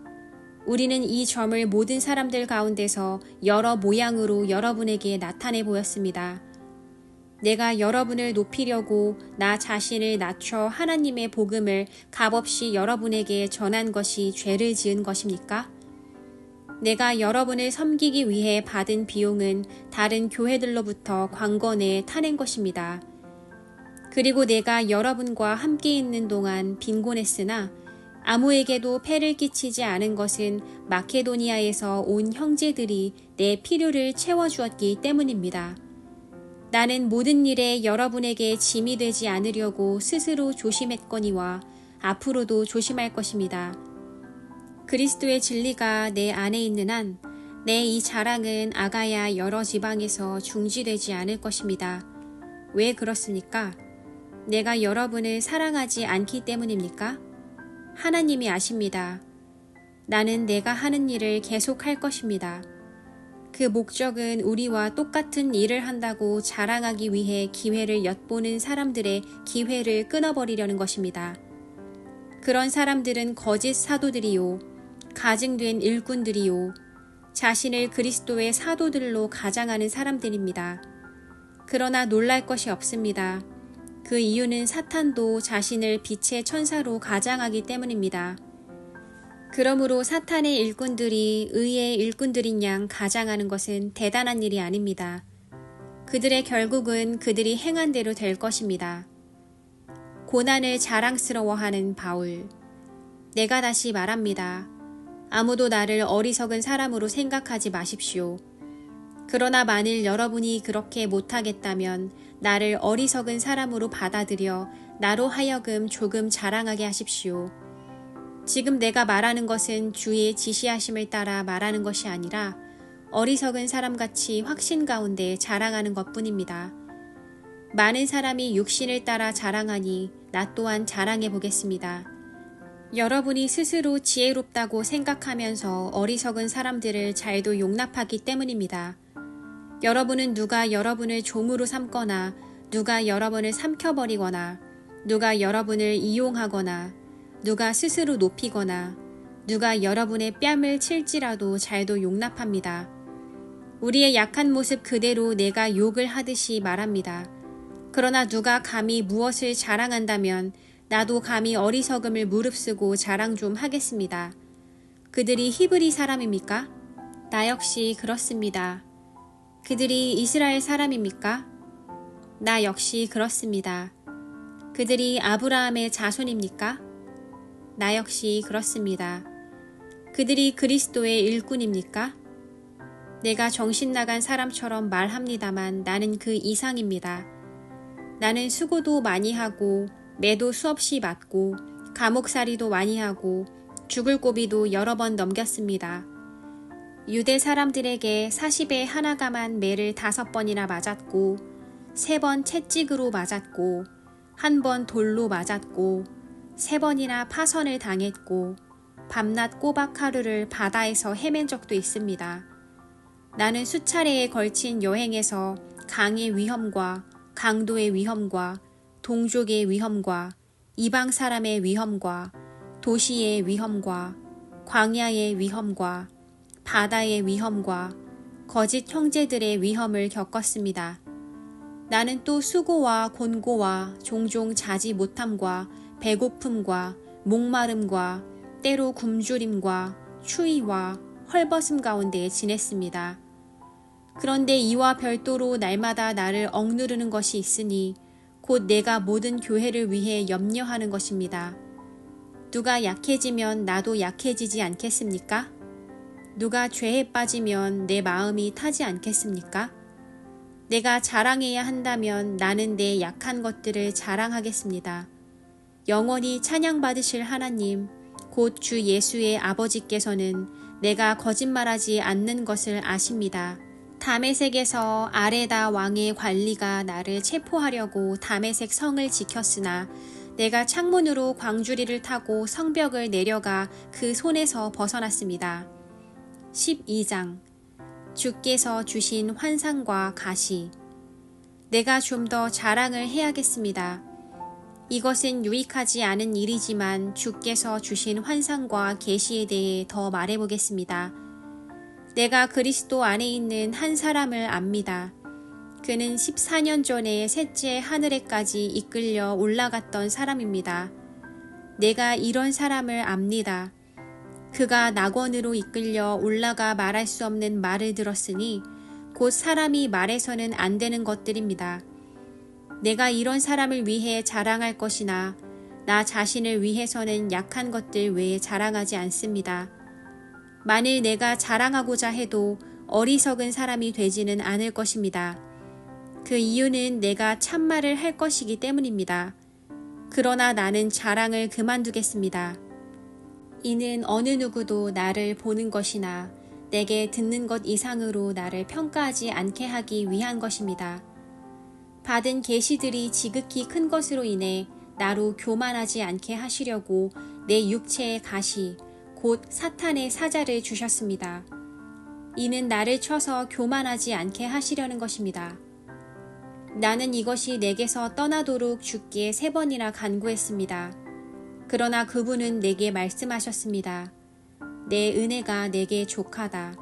Speaker 1: 우리는 이 점을 모든 사람들 가운데서 여러 모양으로 여러분에게 나타내 보였습니다. 내가 여러분을 높이려고 나 자신을 낮춰 하나님의 복음을 값없이 여러분에게 전한 것이 죄를 지은 것입니까? 내가 여러분을 섬기기 위해 받은 비용은 다른 교회들로부터 관건에 타낸 것입니다. 그리고 내가 여러분과 함께 있는 동안 빈곤했으나 아무에게도 폐를 끼치지 않은 것은 마케도니아에서 온 형제들이 내 필요를 채워주었기 때문입니다. 나는 모든 일에 여러분에게 짐이 되지 않으려고 스스로 조심했거니와 앞으로도 조심할 것입니다. 그리스도의 진리가 내 안에 있는 한 내 이 자랑은 아가야 여러 지방에서 중지되지 않을 것입니다. 왜 그렇습니까? 내가 여러분을 사랑하지 않기 때문입니까? 하나님이 아십니다. 나는 내가 하는 일을 계속할 것입니다. 그 목적은 우리와 똑같은 일을 한다고 자랑하기 위해 기회를 엿보는 사람들의 기회를 끊어버리려는 것입니다. 그런 사람들은 거짓 사도들이요, 가증된 일꾼들이요, 자신을 그리스도의 사도들로 가장하는 사람들입니다. 그러나 놀랄 것이 없습니다. 그 이유는 사탄도 자신을 빛의 천사로 가장하기 때문입니다. 그러므로 사탄의 일꾼들이 의의 일꾼들인 양 가장하는 것은 대단한 일이 아닙니다. 그들의 결국은 그들이 행한 대로 될 것입니다. 고난을 자랑스러워하는 바울. 내가 다시 말합니다. 아무도 나를 어리석은 사람으로 생각하지 마십시오. 그러나 만일 여러분이 그렇게 못하겠다면 나를 어리석은 사람으로 받아들여 나로 하여금 조금 자랑하게 하십시오. 지금 내가 말하는 것은 주의 지시하심을 따라 말하는 것이 아니라 어리석은 사람같이 확신 가운데 자랑하는 것뿐입니다. 많은 사람이 육신을 따라 자랑하니 나 또한 자랑해 보겠습니다. 여러분이 스스로 지혜롭다고 생각하면서 어리석은 사람들을 잘도 용납하기 때문입니다. 여러분은 누가 여러분을 종으로 삼거나 누가 여러분을 삼켜버리거나 누가 여러분을 이용하거나 누가 스스로 높이거나 누가 여러분의 뺨을 칠지라도 잘도 용납합니다. 우리의 약한 모습 그대로 내가 욕을 하듯이 말합니다. 그러나 누가 감히 무엇을 자랑한다면 나도 감히 어리석음을 무릅쓰고 자랑 좀 하겠습니다. 그들이 히브리 사람입니까? 나 역시 그렇습니다. 그들이 이스라엘 사람입니까? 나 역시 그렇습니다. 그들이 아브라함의 자손입니까? 나 역시 그렇습니다. 그들이 그리스도의 일꾼입니까? 내가 정신 나간 사람처럼 말합니다만 나는 그 이상입니다. 나는 수고도 많이 하고 매도 수없이 맞고 감옥살이도 많이 하고 죽을 고비도 여러 번 넘겼습니다. 유대 사람들에게 40에 하나가만 매를 5번이나 맞았고 3번 채찍으로 맞았고 1번 돌로 맞았고 3번이나 파선을 당했고 밤낮 꼬박 하루를 바다에서 헤맨 적도 있습니다. 나는 수차례에 걸친 여행에서 강의 위험과 강도의 위험과 동족의 위험과 이방 사람의 위험과 도시의 위험과 광야의 위험과 바다의 위험과 거짓 형제들의 위험을 겪었습니다. 나는 또 수고와 곤고와 종종 자지 못함과 배고픔과 목마름과 때로 굶주림과 추위와 헐벗음 가운데 지냈습니다. 그런데 이와 별도로 날마다 나를 억누르는 것이 있으니 곧 내가 모든 교회를 위해 염려하는 것입니다. 누가 약해지면 나도 약해지지 않겠습니까? 누가 죄에 빠지면 내 마음이 타지 않겠습니까? 내가 자랑해야 한다면 나는 내 약한 것들을 자랑하겠습니다. 영원히 찬양받으실 하나님, 곧 주 예수의 아버지께서는 내가 거짓말하지 않는 것을 아십니다. 다메섹에서 아레다 왕의 관리가 나를 체포하려고 다메섹 성을 지켰으나 내가 창문으로 광주리를 타고 성벽을 내려가 그 손에서 벗어났습니다. 12장 주께서 주신 환상과 가시. 내가 좀 더 자랑을 해야겠습니다. 이것은 유익하지 않은 일이지만 주께서 주신 환상과 계시에 대해 더 말해보겠습니다. 내가 그리스도 안에 있는 한 사람을 압니다. 그는 14년 전에 셋째 하늘에까지 이끌려 올라갔던 사람입니다. 내가 이런 사람을 압니다. 그가 낙원으로 이끌려 올라가 말할 수 없는 말을 들었으니 곧 사람이 말해서는 안 되는 것들입니다. 내가 이런 사람을 위해 자랑할 것이나 나 자신을 위해서는 약한 것들 외에 자랑하지 않습니다. 만일 내가 자랑하고자 해도 어리석은 사람이 되지는 않을 것입니다. 그 이유는 내가 참말을 할 것이기 때문입니다. 그러나 나는 자랑을 그만두겠습니다. 이는 어느 누구도 나를 보는 것이나 내게 듣는 것 이상으로 나를 평가하지 않게 하기 위한 것입니다. 받은 계시들이 지극히 큰 것으로 인해 나로 교만하지 않게 하시려고 내 육체의 가시, 곧 사탄의 사자를 주셨습니다. 이는 나를 쳐서 교만하지 않게 하시려는 것입니다. 나는 이것이 내게서 떠나도록 주께 3번이나 간구했습니다. 그러나 그분은 내게 말씀하셨습니다. 내 은혜가 내게 족하다.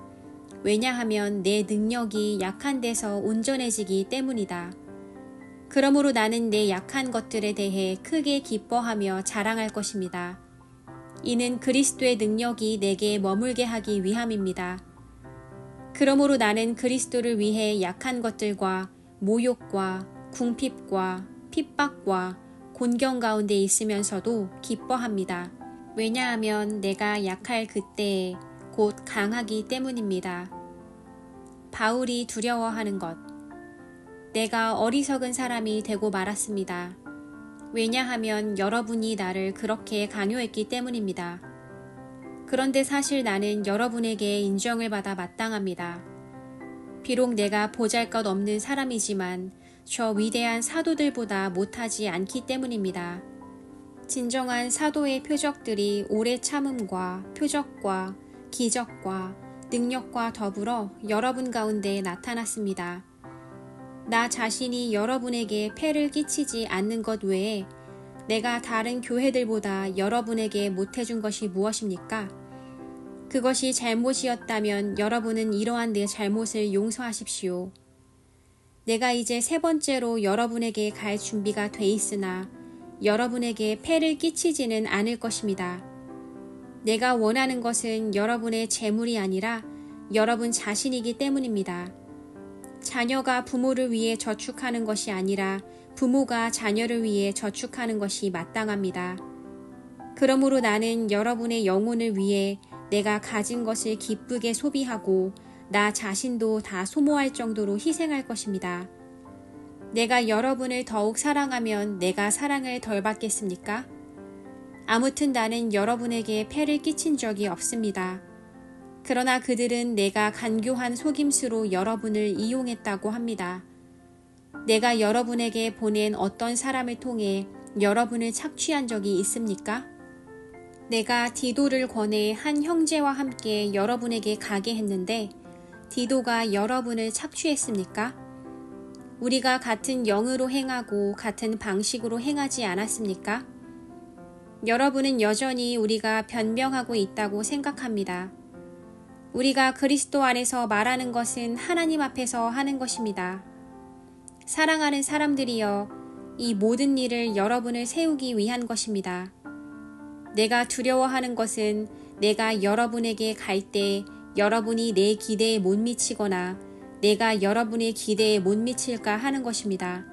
Speaker 1: 왜냐하면 내 능력이 약한 데서 온전해지기 때문이다. 그러므로 나는 내 약한 것들에 대해 크게 기뻐하며 자랑할 것입니다. 이는 그리스도의 능력이 내게 머물게 하기 위함입니다. 그러므로 나는 그리스도를 위해 약한 것들과 모욕과 궁핍과 핍박과 곤경 가운데 있으면서도 기뻐합니다. 왜냐하면 내가 약할 그때에 곧 강하기 때문입니다. 바울이 두려워하는 것. 내가 어리석은 사람이 되고 말았습니다. 왜냐하면 여러분이 나를 그렇게 강요했기 때문입니다. 그런데 사실 나는 여러분에게 인정을 받아 마땅합니다. 비록 내가 보잘것없는 사람이지만 저 위대한 사도들보다 못하지 않기 때문입니다. 진정한 사도의 표적들이 오래 참음과 표적과 기적과 능력과 더불어 여러분 가운데 나타났습니다. 나 자신이 여러분에게 폐를 끼치지 않는 것 외에 내가 다른 교회들보다 여러분에게 못해준 것이 무엇입니까? 그것이 잘못이었다면 여러분은 이러한 내 잘못을 용서하십시오. 내가 이제 3번째로 여러분에게 갈 준비가 돼 있으나 여러분에게 폐를 끼치지는 않을 것입니다. 내가 원하는 것은 여러분의 재물이 아니라 여러분 자신이기 때문입니다. 자녀가 부모를 위해 저축하는 것이 아니라 부모가 자녀를 위해 저축하는 것이 마땅합니다. 그러므로 나는 여러분의 영혼을 위해 내가 가진 것을 기쁘게 소비하고 나 자신도 다 소모할 정도로 희생할 것입니다. 내가 여러분을 더욱 사랑하면 내가 사랑을 덜 받겠습니까? 아무튼 나는 여러분에게 폐를 끼친 적이 없습니다. 그러나 그들은 내가 간교한 속임수로 여러분을 이용했다고 합니다. 내가 여러분에게 보낸 어떤 사람을 통해 여러분을 착취한 적이 있습니까? 내가 디도를 권해 한 형제와 함께 여러분에게 가게 했는데 디도가 여러분을 착취했습니까? 우리가 같은 영으로 행하고 같은 방식으로 행하지 않았습니까? 여러분은 여전히 우리가 변명하고 있다고 생각합니다. 우리가 그리스도 안에서 말하는 것은 하나님 앞에서 하는 것입니다. 사랑하는 사람들이여, 이 모든 일을 여러분을 세우기 위한 것입니다. 내가 두려워하는 것은 내가 여러분에게 갈 때 여러분이 내 기대에 못 미치거나 내가 여러분의 기대에 못 미칠까 하는 것입니다.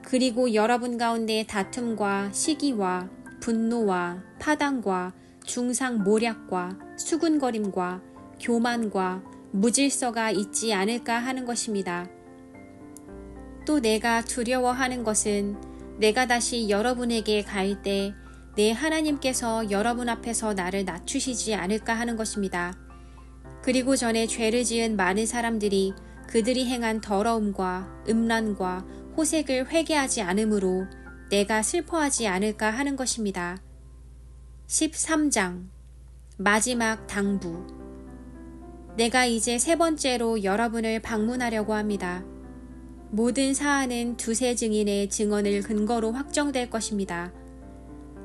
Speaker 1: 그리고 여러분 가운데 다툼과 시기와 분노와 파당과 중상모략과 수군거림과 교만과 무질서가 있지 않을까 하는 것입니다. 또 내가 두려워하는 것은 내가 다시 여러분에게 갈 때 내 하나님께서 여러분 앞에서 나를 낮추시지 않을까 하는 것입니다. 그리고 전에 죄를 지은 많은 사람들이 그들이 행한 더러움과 음란과 호색을 회개하지 않으므로 내가 슬퍼하지 않을까 하는 것입니다. 13장 마지막 당부. 내가 이제 세 번째로 여러분을 방문하려고 합니다. 모든 사안은 두세 증인의 증언을 근거로 확정될 것입니다.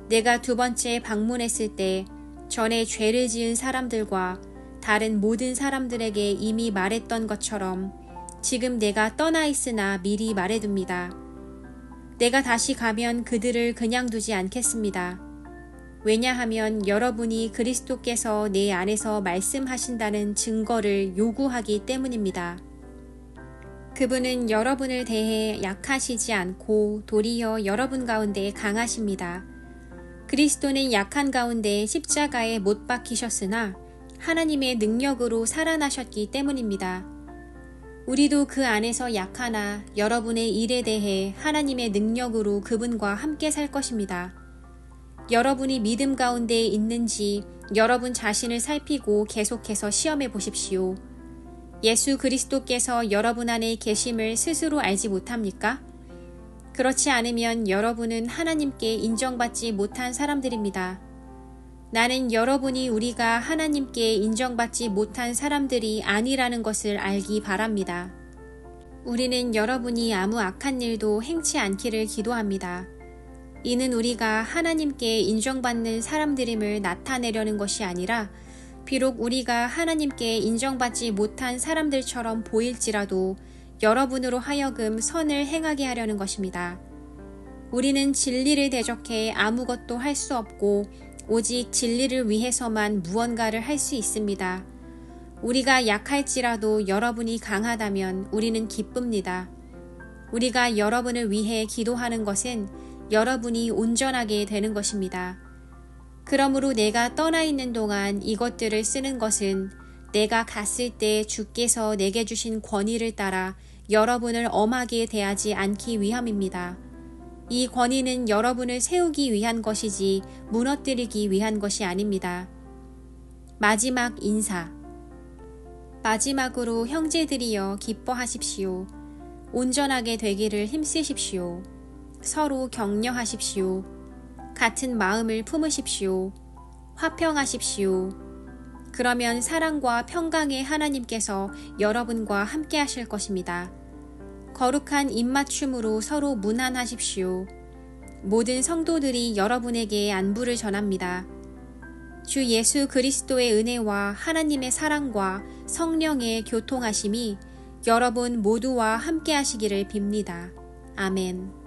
Speaker 1: 내가 두 번째 방문했을 때 전에 죄를 지은 사람들과 다른 모든 사람들에게 이미 말했던 것처럼 지금 내가 떠나 있으나 미리 말해둡니다. 내가 다시 가면 그들을 그냥 두지 않겠습니다. 왜냐하면 여러분이 그리스도께서 내 안에서 말씀하신다는 증거를 요구하기 때문입니다. 그분은 여러분을 대해 약하시지 않고 도리어 여러분 가운데 강하십니다. 그리스도는 약한 가운데 십자가에 못 박히셨으나 하나님의 능력으로 살아나셨기 때문입니다. 우리도 그 안에서 약하나 여러분의 일에 대해 하나님의 능력으로 그분과 함께 살 것입니다. 여러분이 믿음 가운데 있는지 여러분 자신을 살피고 계속해서 시험해 보십시오. 예수 그리스도께서 여러분 안에 계심을 스스로 알지 못합니까? 그렇지 않으면 여러분은 하나님께 인정받지 못한 사람들입니다. 나는 여러분이 우리가 하나님께 인정받지 못한 사람들이 아니라는 것을 알기 바랍니다. 우리는 여러분이 아무 악한 일도 행치 않기를 기도합니다. 이는 우리가 하나님께 인정받는 사람들임을 나타내려는 것이 아니라 비록 우리가 하나님께 인정받지 못한 사람들처럼 보일지라도 여러분으로 하여금 선을 행하게 하려는 것입니다. 우리는 진리를 대적해 아무것도 할 수 없고 오직 진리를 위해서만 무언가를 할 수 있습니다. 우리가 약할지라도 여러분이 강하다면 우리는 기쁩니다. 우리가 여러분을 위해 기도하는 것은 여러분이 온전하게 되는 것입니다. 그러므로 내가 떠나 있는 동안 이것들을 쓰는 것은 내가 갔을 때 주께서 내게 주신 권위를 따라 여러분을 엄하게 대하지 않기 위함입니다. 이 권위는 여러분을 세우기 위한 것이지 무너뜨리기 위한 것이 아닙니다. 마지막 인사. 마지막으로 형제들이여 기뻐하십시오. 온전하게 되기를 힘쓰십시오. 서로 격려하십시오. 같은 마음을 품으십시오. 화평하십시오. 그러면 사랑과 평강의 하나님께서 여러분과 함께 하실 것입니다. 거룩한 입맞춤으로 서로 문안하십시오. 모든 성도들이 여러분에게 안부를 전합니다. 주 예수 그리스도의 은혜와 하나님의 사랑과 성령의 교통하심이 여러분 모두와 함께 하시기를 빕니다. 아멘.